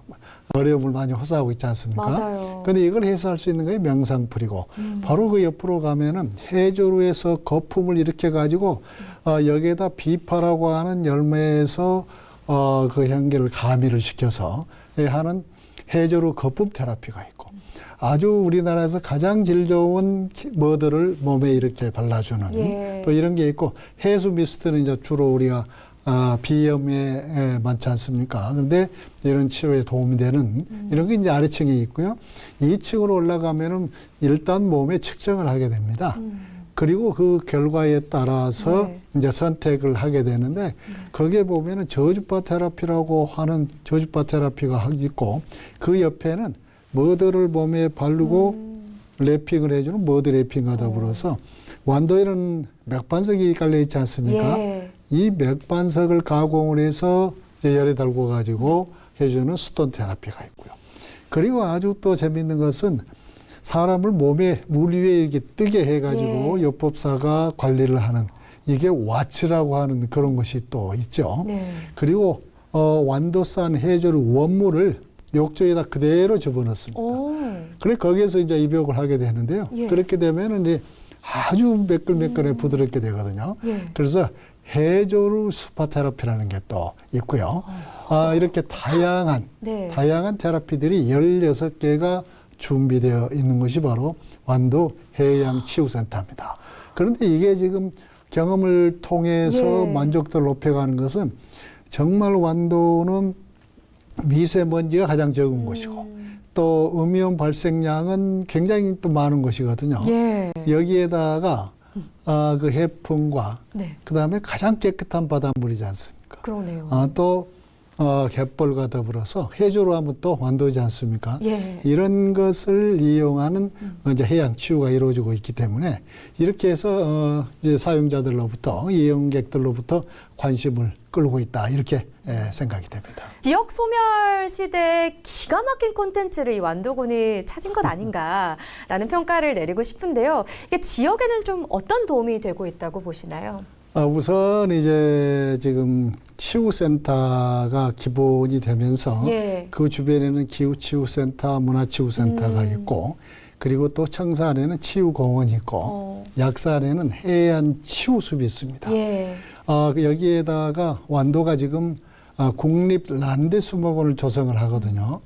어려움을 많이 호소하고 있지 않습니까? 맞아요. 근데 이걸 해소할 수 있는 게 명상풀이고 바로 그 옆으로 가면은 해조류에서 거품을 일으켜 가지고 여기에다 비파라고 하는 열매에서 그 향기를 가미를 시켜서 하는 해조류 거품 테라피가 있고 아주 우리나라에서 가장 질 좋은 머드를 몸에 이렇게 발라주는 예. 또 이런 게 있고 해수 미스트는 이제 주로 우리가 비염에 많지 않습니까? 그런데 이런 치료에 도움이 되는 이런 게 이제 아래층에 있고요. 2층으로 올라가면은 일단 몸에 측정을 하게 됩니다. 그리고 그 결과에 따라서 네. 이제 선택을 하게 되는데 거기에 보면은 저주파 테라피라고 하는 저주파 테라피가 있고 그 옆에는 머드를 몸에 바르고 랩핑을 해주는 머드 랩핑과 더불어서 완도에는 맥반석이 깔려 있지 않습니까? 예. 이 맥반석을 가공을 해서 이제 열에 달고 가지고 해주는 스톤 테라피가 있고요. 그리고 아주 또 재밌는 것은 사람을 몸에 물 위에 이렇게 뜨게 해가지고 예. 요법사가 관리를 하는 이게 와츠라고 하는 그런 것이 또 있죠. 네. 그리고 완도산 해조류 원물을 욕조에다 그대로 집어넣습니다. 오. 그래 거기에서 이제 입욕을 하게 되는데요. 예. 그렇게 되면은 이제 아주 매끌매끌해 부드럽게 되거든요. 예. 그래서 해조류 스파 테라피라는 게 또 있고요. 이렇게 네. 다양한 테라피들이 16개가 준비되어 있는 것이 바로 완도 해양치유센터입니다. 그런데 이게 지금 경험을 통해서 예. 만족도를 높여가는 것은 정말 완도는 미세먼지가 가장 적은 곳이고 또 음이온 발생량은 굉장히 또 많은 곳이거든요. 예. 여기에다가 그 해풍과 네. 그다음에 가장 깨끗한 바닷물이지 않습니까? 그러네요. 또 갯벌과 더불어서 해조로 하면 또 완도지 않습니까? 예. 이런 것을 이용하는 이제 해양 치유가 이루어지고 있기 때문에 이렇게 해서 이제 사용자들로부터 이용객들로부터 관심을 끌고 있다 이렇게 생각이 됩니다. 지역 소멸 시대에 기가 막힌 콘텐츠를 이 완도군이 찾은 것 아닌가라는 평가를 내리고 싶은데요. 이게 지역에는 좀 어떤 도움이 되고 있다고 보시나요? 우선 이제 지금 치유센터가 기본이 되면서 예. 그 주변에는 기후치유센터, 문화치유센터가 있고 그리고 또 청산에는 치유공원이 있고 약산에는 해안치유숲이 있습니다. 예. 여기에다가 완도가 지금 국립란대수목원을 조성을 하거든요.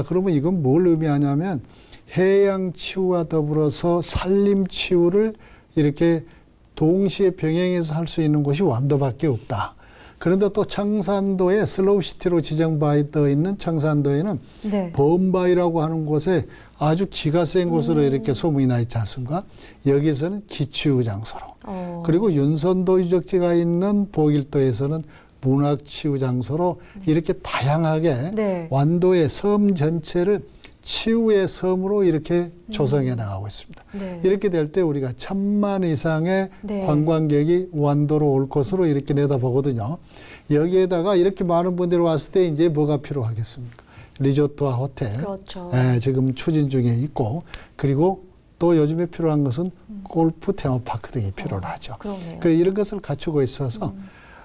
그러면 이건 뭘 의미하냐면 해양치유와 더불어서 산림치유를 이렇게 동시에 병행해서 할 수 있는 곳이 완도밖에 없다. 그런데 또 청산도에 슬로우시티로 지정되어 있는 청산도에는 네. 범바위라고 하는 곳에 아주 기가 센 곳으로 이렇게 소문이 나 있지 않습니까? 여기서는 기치유 장소로. 그리고 윤선도 유적지가 있는 보길도에서는 문학치유 장소로 이렇게 다양하게 네. 완도의 섬 전체를 치유의 섬으로 이렇게 조성해 나가고 있습니다. 네. 이렇게 될 때 우리가 1,000만 이상의 네. 관광객이 완도로 올 것으로 이렇게 내다보거든요. 여기에다가 이렇게 많은 분들이 왔을 때 이제 뭐가 필요하겠습니까? 리조트와 호텔, 그렇죠. 지금 추진 중에 있고, 그리고 또 요즘에 필요한 것은 골프 테마파크 등이 필요하죠. 그러네요. 그래서 이런 것을 갖추고 있어서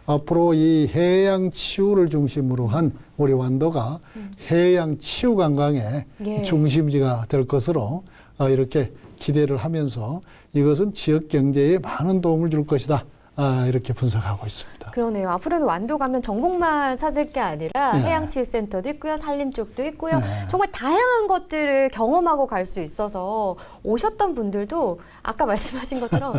앞으로 이 해양 치유를 중심으로 한 우리 완도가 해양 치유 관광의 예. 중심지가 될 것으로 이렇게 기대를 하면서 이것은 지역 경제에 많은 도움을 줄 것이다. 이렇게 분석하고 있습니다. 그러네요. 앞으로는 완도 가면 전복만 찾을 게 아니라 네. 해양치유센터도 있고요. 산림 쪽도 있고요. 네. 정말 다양한 것들을 경험하고 갈 수 있어서 오셨던 분들도 아까 말씀하신 것처럼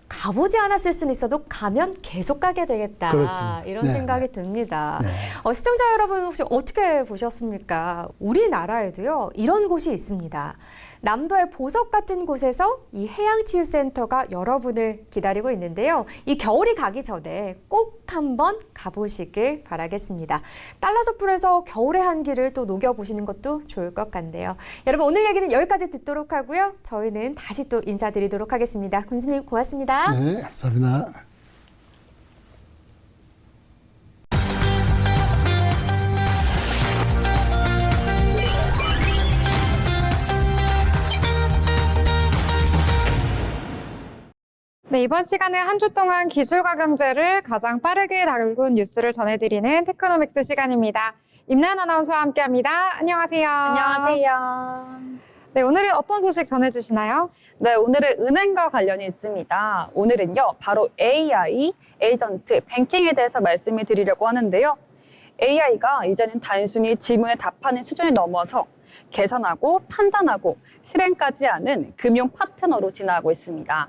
가보지 않았을 수는 있어도 가면 계속 가게 되겠다. 그렇습니다. 이런 네, 생각이 네. 듭니다. 네. 시청자 여러분 혹시 어떻게 보셨습니까? 우리나라에도요. 이런 곳이 있습니다. 남도의 보석 같은 곳에서 이 해양치유센터가 여러분을 기다리고 있는데요. 이 겨울이 가기 전에 꼭 한번 가보시길 바라겠습니다. 달라서풀에서 겨울의 한기를 또 녹여보시는 것도 좋을 것 같네요. 여러분 오늘 얘기는 여기까지 듣도록 하고요. 저희는 다시 또 인사드리도록 하겠습니다. 군수님 고맙습니다. 네, 감사합니다. 네, 이번 시간은 한 주 동안 기술과 경제를 가장 빠르게 다룬 뉴스를 전해드리는 테크노믹스 시간입니다. 임나연 아나운서와 함께합니다. 안녕하세요. 안녕하세요. 네, 오늘은 어떤 소식 전해주시나요? 네, 오늘은 은행과 관련이 있습니다. 오늘은요, 바로 AI, 에이전트, 뱅킹에 대해서 말씀을 드리려고 하는데요. AI가 이제는 단순히 질문에 답하는 수준을 넘어서 계산하고 판단하고 실행까지 하는 금융 파트너로 진화하고 있습니다.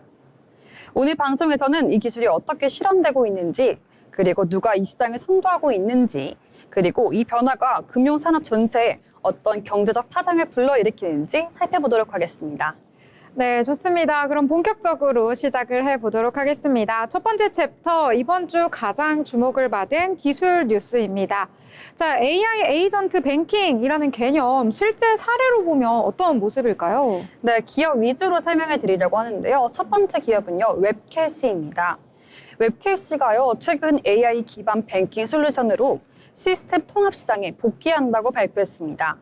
오늘 방송에서는 이 기술이 어떻게 실현되고 있는지, 그리고 누가 이 시장을 선도하고 있는지, 그리고 이 변화가 금융산업 전체에 어떤 경제적 파장을 불러일으키는지 살펴보도록 하겠습니다. 네, 좋습니다. 그럼 본격적으로 시작을 해보도록 하겠습니다. 첫 번째 챕터, 이번 주 가장 주목을 받은 기술 뉴스입니다. 자, AI 에이전트 뱅킹이라는 개념, 실제 사례로 보면 어떤 모습일까요? 네, 기업 위주로 설명해 드리려고 하는데요. 첫 번째 기업은요, 웹캐시입니다. 웹캐시가요, 최근 AI 기반 뱅킹 솔루션으로 시스템 통합 시장에 복귀한다고 발표했습니다.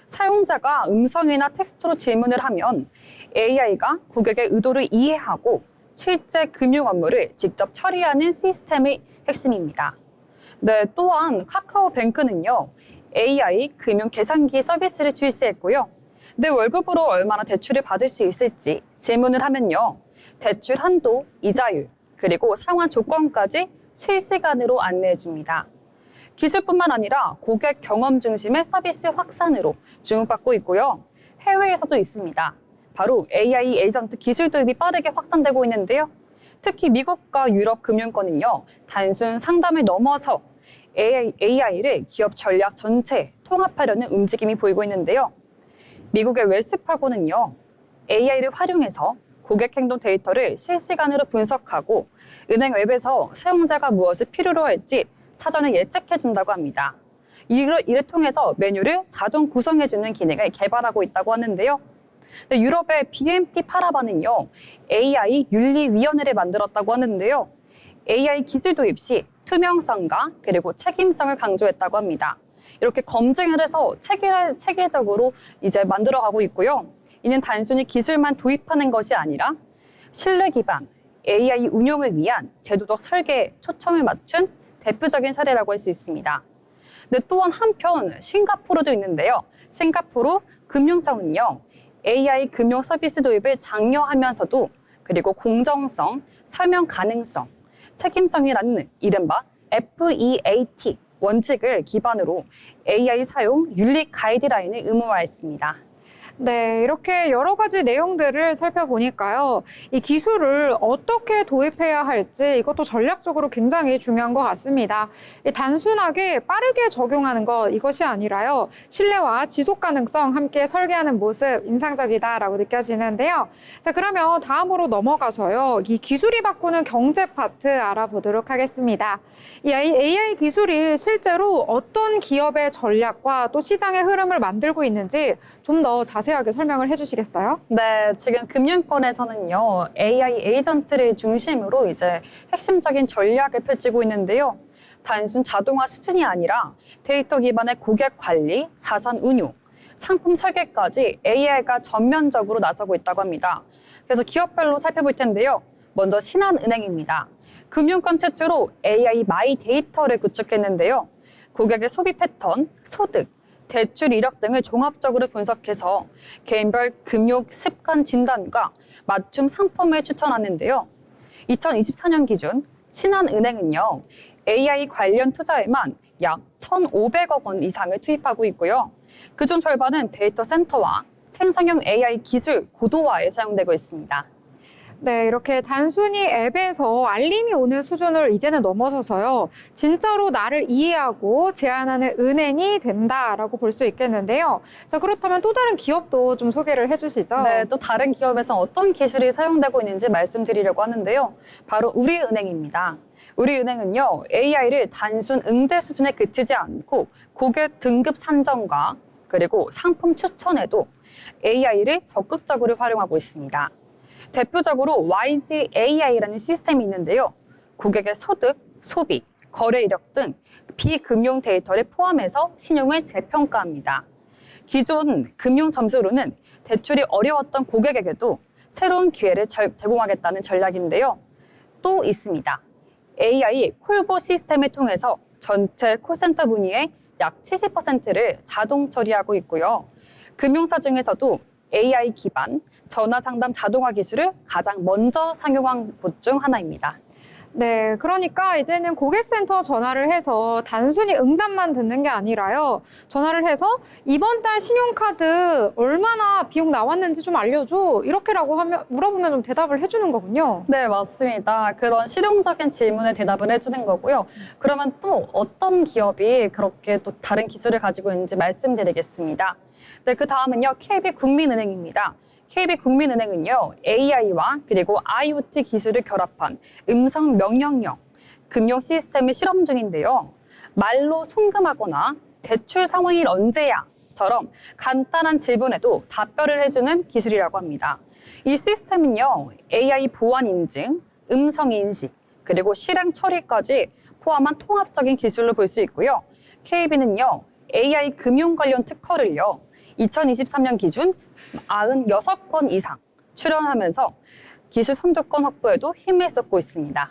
사용자가 음성이나 텍스트로 질문을 하면 AI가 고객의 의도를 이해하고 실제 금융 업무를 직접 처리하는 시스템의 핵심입니다. 네, 또한 카카오뱅크는요, AI 금융 계산기 서비스를 출시했고요. 내 월급으로 얼마나 대출을 받을 수 있을지 질문을 하면요, 대출 한도, 이자율, 그리고 상환 조건까지 실시간으로 안내해 줍니다. 기술뿐만 아니라 고객 경험 중심의 서비스 확산으로 주목받고 있고요. 해외에서도 있습니다. 바로 AI 에이전트 기술 도입이 빠르게 확산되고 있는데요. 특히 미국과 유럽 금융권은요, 단순 상담을 넘어서 AI를 기업 전략 전체에 통합하려는 움직임이 보이고 있는데요. 미국의 웰스파고는요, AI를 활용해서 고객 행동 데이터를 실시간으로 분석하고 은행 웹에서 사용자가 무엇을 필요로 할지 사전에 예측해 준다고 합니다. 이를 통해서 메뉴를 자동 구성해주는 기능을 개발하고 있다고 하는데요. 유럽의 BNP 파라바는요, AI 윤리위원회를 만들었다고 하는데요. AI 기술 도입 시 투명성과 그리고 책임성을 강조했다고 합니다. 이렇게 검증을 해서 체계적으로 이제 만들어가고 있고요. 이는 단순히 기술만 도입하는 것이 아니라 신뢰 기반 AI 운용을 위한 제도적 설계에 초점을 맞춘 대표적인 사례라고 할 수 있습니다. 근데 또한 한편 싱가포르도 있는데요. 싱가포르 금융청은요, AI 금융 서비스 도입을 장려하면서도 그리고 공정성, 설명 가능성, 책임성이라는 이른바 FEAT 원칙을 기반으로 AI 사용 윤리 가이드라인을 의무화했습니다. 네, 이렇게 여러 가지 내용들을 살펴보니까요. 이 기술을 어떻게 도입해야 할지 이것도 전략적으로 굉장히 중요한 것 같습니다. 이 단순하게 빠르게 적용하는 것 이것이 아니라요. 신뢰와 지속 가능성 함께 설계하는 모습 인상적이다라고 느껴지는데요. 자, 그러면 다음으로 넘어가서요. 이 기술이 바꾸는 경제 파트 알아보도록 하겠습니다. 이 AI 기술이 실제로 어떤 기업의 전략과 또 시장의 흐름을 만들고 있는지 좀 더 자세하게 설명을 해주시겠어요? 네, 지금 금융권에서는요, AI 에이전트를 중심으로 이제 핵심적인 전략을 펼치고 있는데요. 단순 자동화 수준이 아니라 데이터 기반의 고객 관리, 자산 운용, 상품 설계까지 AI가 전면적으로 나서고 있다고 합니다. 그래서 기업별로 살펴볼 텐데요. 먼저 신한은행입니다. 금융권 최초로 AI 마이 데이터를 구축했는데요. 고객의 소비 패턴, 소득, 대출 이력 등을 종합적으로 분석해서 개인별 금융 습관 진단과 맞춤 상품을 추천하는데요. 2024년 기준 신한은행은요, AI 관련 투자에만 약 1,500억 원 이상을 투입하고 있고요. 그중 절반은 데이터 센터와 생성형 AI 기술 고도화에 사용되고 있습니다. 네, 이렇게 단순히 앱에서 알림이 오는 수준을 이제는 넘어서서요. 진짜로 나를 이해하고 제안하는 은행이 된다라고 볼 수 있겠는데요. 자, 그렇다면 또 다른 기업도 좀 소개를 해주시죠. 네, 또 다른 기업에서 어떤 기술이 사용되고 있는지 말씀드리려고 하는데요. 바로 우리은행입니다. 우리은행은요, AI를 단순 응대 수준에 그치지 않고 고객 등급 산정과 그리고 상품 추천에도 AI를 적극적으로 활용하고 있습니다. 대표적으로 YG AI라는 시스템이 있는데요. 고객의 소득, 소비, 거래 이력 등 비금융 데이터를 포함해서 신용을 재평가합니다. 기존 금융 점수로는 대출이 어려웠던 고객에게도 새로운 기회를 제공하겠다는 전략인데요. 또 있습니다. AI 콜보 시스템을 통해서 전체 콜센터 문의의 약 70%를 자동 처리하고 있고요. 금융사 중에서도 AI 기반 전화 상담 자동화 기술을 가장 먼저 상용한 곳 중 하나입니다. 네, 그러니까 이제는 고객센터 전화를 해서 단순히 응답만 듣는 게 아니라요. 전화를 해서 이번 달 신용카드 얼마나 비용 나왔는지 좀 알려줘. 이렇게라고 하면 물어보면 좀 대답을 해주는 거군요. 네, 맞습니다. 그런 실용적인 질문에 대답을 해주는 거고요. 그러면 또 어떤 기업이 그렇게 또 다른 기술을 가지고 있는지 말씀드리겠습니다. 네, 그 다음은요, KB국민은행입니다. KB국민은행은요, AI와 그리고 IoT 기술을 결합한 음성 명령형 금융 시스템을 실험 중인데요. 말로 송금하거나 대출 상황이 언제야?처럼 간단한 질문에도 답변을 해주는 기술이라고 합니다. 이 시스템은요, AI 보안 인증, 음성 인식, 그리고 실행 처리까지 포함한 통합적인 기술로 볼 수 있고요. KB는요, AI 금융 관련 특허를요, 2023년 기준 96건 이상 출연하면서 기술 선도권 확보에도 힘을 쏟고 있습니다.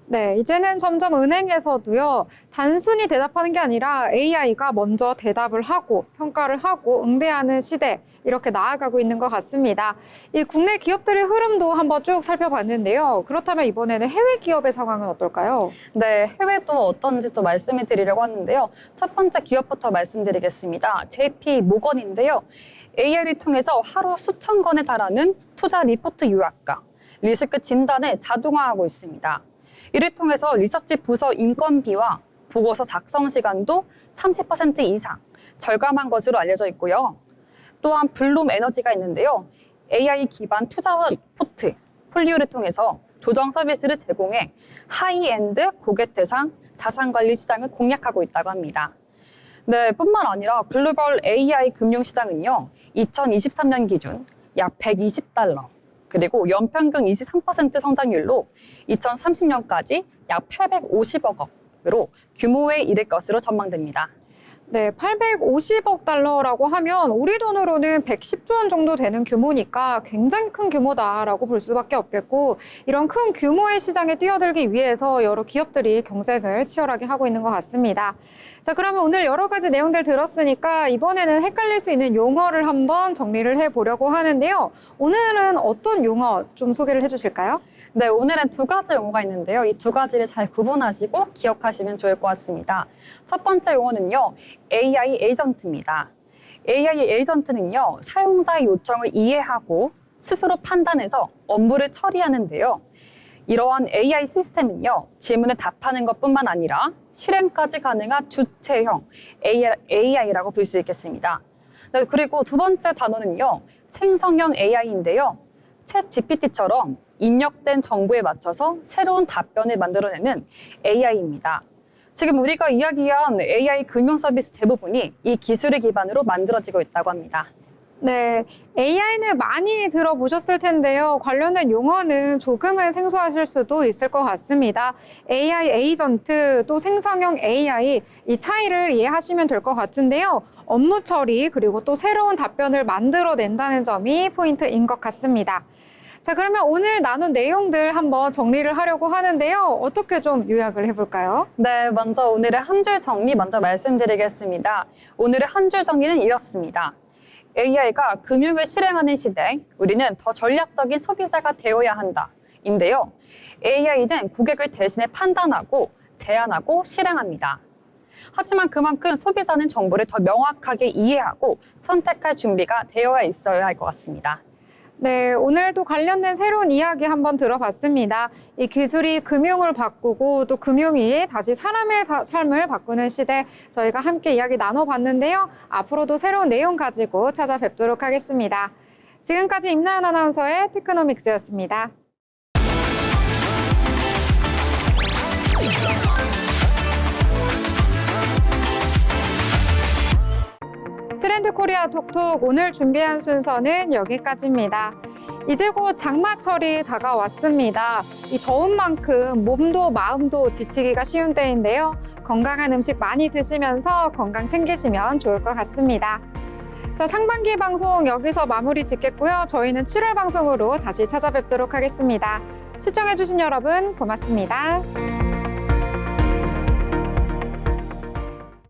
네, 이제는 점점 은행에서도요, 단순히 대답하는 게 아니라 AI가 먼저 대답을 하고 평가를 하고 응대하는 시대, 이렇게 나아가고 있는 것 같습니다. 이 국내 기업들의 흐름도 한번 쭉 살펴봤는데요. 그렇다면 이번에는 해외 기업의 상황은 어떨까요? 네, 해외도 어떤지 또 말씀을 드리려고 하는데요. 첫 번째 기업부터 말씀드리겠습니다. JP 모건인데요. AI를 통해서 하루 수천 건에 달하는 투자 리포트 요약과 리스크 진단을 자동화하고 있습니다. 이를 통해서 리서치 부서 인건비와 보고서 작성 시간도 30% 이상 절감한 것으로 알려져 있고요. 또한 블룸 에너지가 있는데요. AI 기반 투자와 리포트, 폴리오를 통해서 조정 서비스를 제공해 하이엔드 고객 대상 자산관리 시장을 공략하고 있다고 합니다. 네, 뿐만 아니라 글로벌 AI 금융시장은요, 2023년 기준 약 120달러, 그리고 연평균 23% 성장률로 2030년까지 약 850억 원으로 규모에 이를 것으로 전망됩니다. 네, 850억 달러라고 하면 우리 돈으로는 110조 원 정도 되는 규모니까 굉장히 큰 규모다라고 볼 수밖에 없겠고, 이런 큰 규모의 시장에 뛰어들기 위해서 여러 기업들이 경쟁을 치열하게 하고 있는 것 같습니다. 자, 그러면 오늘 여러 가지 내용들 들었으니까 이번에는 헷갈릴 수 있는 용어를 한번 정리를 해보려고 하는데요. 오늘은 어떤 용어 좀 소개를 해주실까요? 네, 오늘은 두 가지 용어가 있는데요. 이 두 가지를 잘 구분하시고 기억하시면 좋을 것 같습니다. 첫 번째 용어는요, AI 에이전트입니다. AI 에이전트는요, 사용자의 요청을 이해하고 스스로 판단해서 업무를 처리하는데요. 이러한 AI 시스템은요, 질문에 답하는 것뿐만 아니라 실행까지 가능한 주체형 AI라고 볼 수 있겠습니다. 네, 그리고 두 번째 단어는요, 생성형 AI인데요. 챗 GPT처럼 입력된 정보에 맞춰서 새로운 답변을 만들어내는 AI입니다. 지금 우리가 이야기한 AI 금융 서비스 대부분이 이 기술을 기반으로 만들어지고 있다고 합니다. 네, AI는 많이 들어보셨을 텐데요. 관련된 용어는 조금은 생소하실 수도 있을 것 같습니다. AI 에이전트 또 생성형 AI 이 차이를 이해하시면 될 것 같은데요. 업무 처리 그리고 또 새로운 답변을 만들어낸다는 점이 포인트인 것 같습니다. 자, 그러면 오늘 나눈 내용들 한번 정리를 하려고 하는데요. 어떻게 좀 요약을 해볼까요? 네, 먼저 오늘의 한 줄 정리 먼저 말씀드리겠습니다. 오늘의 한 줄 정리는 이렇습니다. AI가 금융을 실행하는 시대, 우리는 더 전략적인 소비자가 되어야 한다. 인데요. AI는 고객을 대신해 판단하고 제안하고 실행합니다. 하지만 그만큼 소비자는 정보를 더 명확하게 이해하고 선택할 준비가 되어 있어야 할 것 같습니다. 네, 오늘도 관련된 새로운 이야기 한번 들어봤습니다. 이 기술이 금융을 바꾸고 또 금융이 다시 사람의 삶을 바꾸는 시대 저희가 함께 이야기 나눠봤는데요. 앞으로도 새로운 내용 가지고 찾아뵙도록 하겠습니다. 지금까지 임나연 아나운서의 테크노믹스였습니다. 트렌드 코리아 톡톡 오늘 준비한 순서는 여기까지입니다. 이제 곧 장마철이 다가왔습니다. 이 더운 만큼 몸도 마음도 지치기가 쉬운 때인데요. 건강한 음식 많이 드시면서 건강 챙기시면 좋을 것 같습니다. 자, 상반기 방송 여기서 마무리 짓겠고요. 저희는 7월 방송으로 다시 찾아뵙도록 하겠습니다. 시청해주신 여러분 고맙습니다.